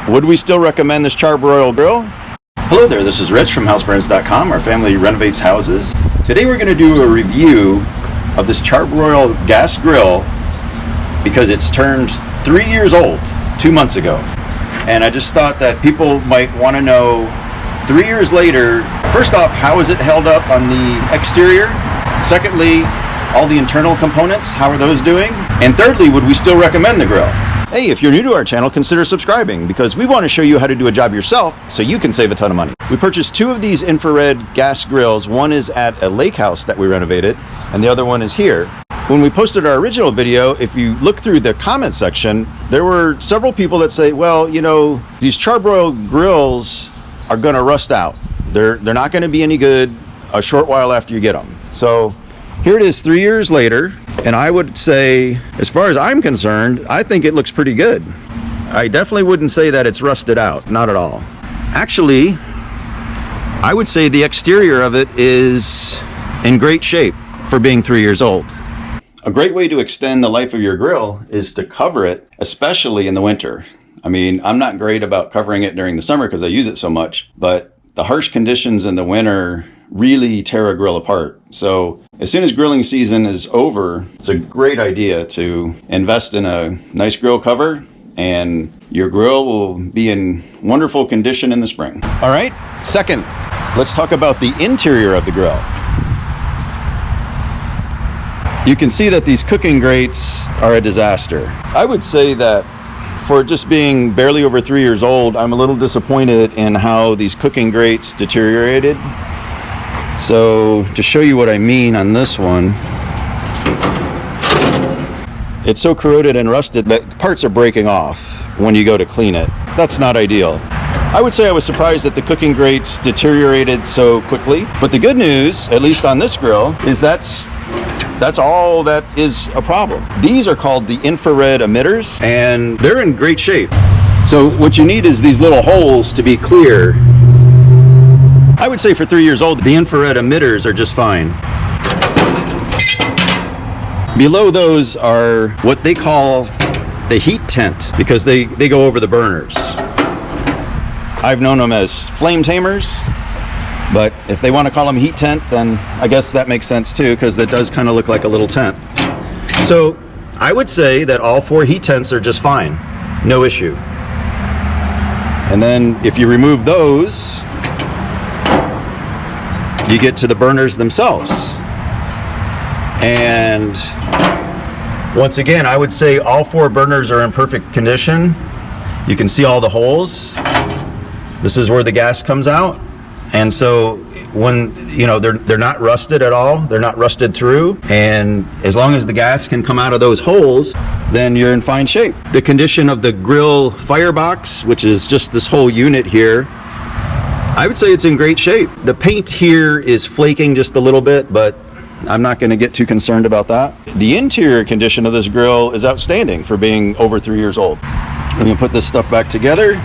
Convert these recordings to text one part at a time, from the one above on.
Would we still recommend this Char-Broil grill? Hello there, this is Rich from HouseBarons.com. Our family renovates houses. Today we're going to do a review of this Char-Broil gas grill because it's turned 3 years old 2 months ago. And I just thought that people might want to know, 3 years later, first off, how is it held up on the exterior? Secondly, all the internal components, how are those doing? And thirdly, would we still recommend the grill? Hey, if you're new to our channel, consider subscribing because we want to show you how to do a job yourself so you can save a ton of money. We purchased 2 of these infrared gas grills. One is at a lake house that we renovated, and the other one is here. When we posted our original video, if you look through the comment section, there were several people that say, well, you know, these Char-Broil grills are going to rust out. They're not going to be any good a short while after you get them. So here it is 3 years later, and I would say, as far as I'm concerned, I think it looks pretty good. I definitely wouldn't say that it's rusted out, not at all. Actually, I would say the exterior of it is in great shape for being 3 years old. A great way to extend the life of your grill is to cover it, especially in the winter. I mean, I'm not great about covering it during the summer because I use it so much, but the harsh conditions in the winter really tear a grill apart. So as soon as grilling season is over, it's a great idea to invest in a nice grill cover, and your grill will be in wonderful condition in the spring. All right, second, let's talk about the interior of the grill. You can see that these cooking grates are a disaster. I would say that for just being barely over 3 years old, I'm a little disappointed in how these cooking grates deteriorated. So to show you what I mean on this one, it's so corroded and rusted that parts are breaking off when you go to clean it. That's not ideal. I would say I was surprised that the cooking grates deteriorated so quickly, but the good news, at least on this grill, is that's all that is a problem. These are called the infrared emitters, and they're in great shape. So what you need is these little holes to be clear. I would say for 3 years old, the infrared emitters are just fine. Below those are what they call the heat tent because they go over the burners. I've known them as flame tamers, but if they want to call them heat tent, then I guess that makes sense too, because it does kind of look like a little tent. So I would say that all 4 heat tents are just fine, no issue. And then if you remove those, you get to the burners themselves. And once again, I would say all 4 burners are in perfect condition. You can see all the holes. This is where the gas comes out. And so when, you know, they're not rusted at all, they're not rusted through, and as long as the gas can come out of those holes, then you're in fine shape. The condition of the grill firebox, which is just this whole unit here, I would say it's in great shape. The paint here is flaking just a little bit, but I'm not going to get too concerned about that. The interior condition of this grill is outstanding for being over 3 years old. I'm going to put this stuff back together.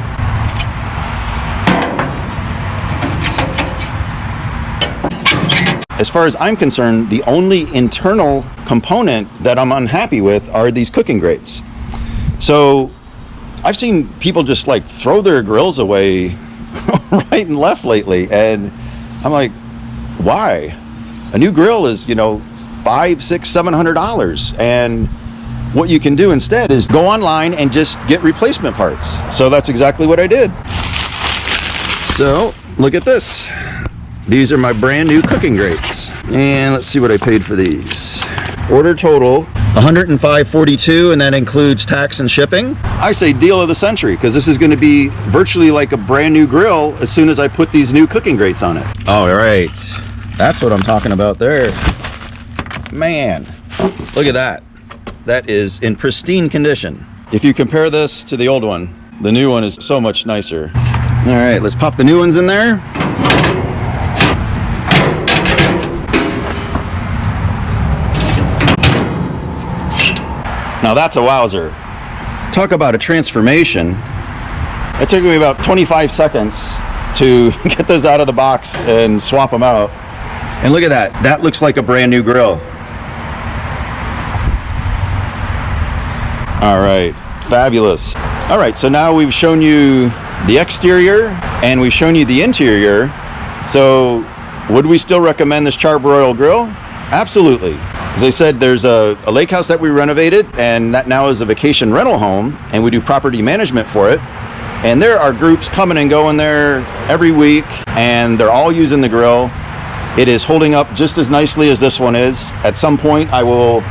As far as I'm concerned, the only internal component that I'm unhappy with are these cooking grates. So I've seen people just like throw their grills away right and left lately, and I'm like, why? A new grill is, you know, $500, $600, $700, and what you can do instead is go online and just get replacement parts. So that's exactly what I did. So look at this. These are my brand new cooking grates, and let's see what I paid for these. Order total $105.42, and that includes tax and shipping. I say deal of the century because this is going to be virtually like a brand new grill as soon as I put these new cooking grates on it. All right, that's what I'm talking about there. Man, look at that. That is in pristine condition. If you compare this to the old one, the new one is so much nicer. All right, let's pop the new ones in there. Now that's a wowzer. Talk about a transformation. It took me about 25 seconds to get those out of the box and swap them out. And look at that. That looks like a brand new grill. All right, fabulous. All right, so now we've shown you the exterior and we've shown you the interior. So would we still recommend this Char-Broil grill? Absolutely. As I said, there's a lake house that we renovated, and that now is a vacation rental home, and we do property management for it. And there are groups coming and going there every week, and they're all using the grill. It is holding up just as nicely as this one is. At some point, I will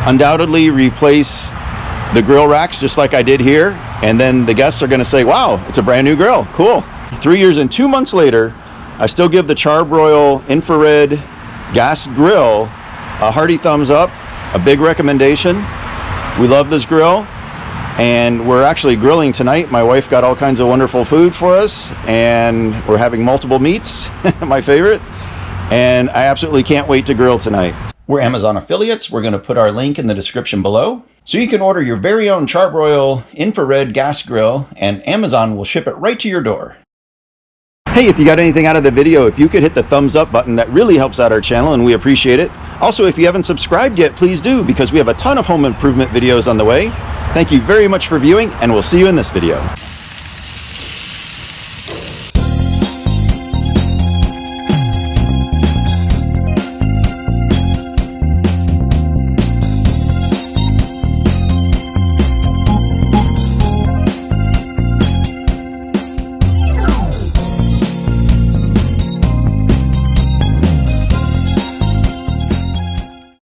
undoubtedly replace the grill racks just like I did here, and then the guests are going to say, wow, it's a brand new grill. Cool. 3 years and 2 months later, I still give the Char-Broil Infrared gas grill a hearty thumbs up, a big recommendation. We love this grill, and we're actually grilling tonight. My wife got all kinds of wonderful food for us, and we're having multiple meats, my favorite, and I absolutely can't wait to grill tonight. We're Amazon affiliates. We're going to put our link in the description below, so you can order your very own Char-Broil Infrared gas grill, and Amazon will ship it right to your door. Hey, if you got anything out of the video, if you could hit the thumbs up button, that really helps out our channel and we appreciate it. Also, if you haven't subscribed yet, please do, because we have a ton of home improvement videos on the way. Thank you very much for viewing, and we'll see you in this video.